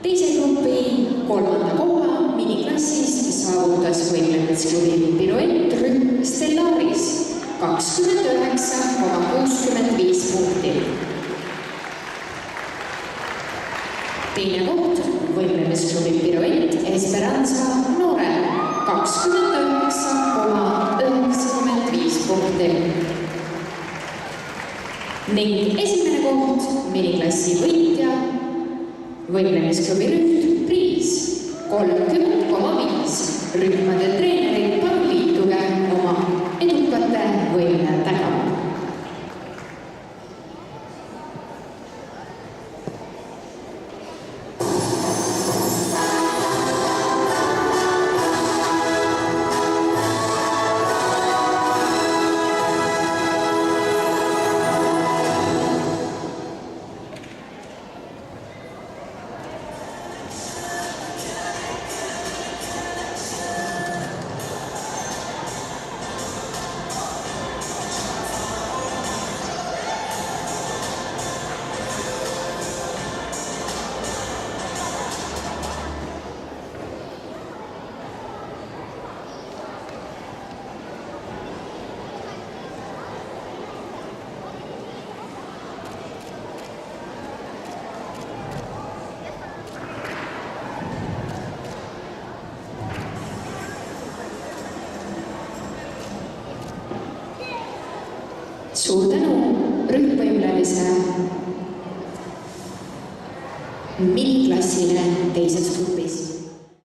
Teise grupi 3. koha miniklassist saavutas võimlemisklubi Piruett rühm Stellaris 29,65 punkti. Teine koht võimlemisklubi Piruett Esperanza Noore 29,95 punkti. Ning esimene koht miniklassi võitja võimlemisklubi rühm Priis 30,5. Rühmade treenerid, palun liituge oma edukate võimlejatega. Suur tänu rühmvõimlemise miniklassile teises grupis.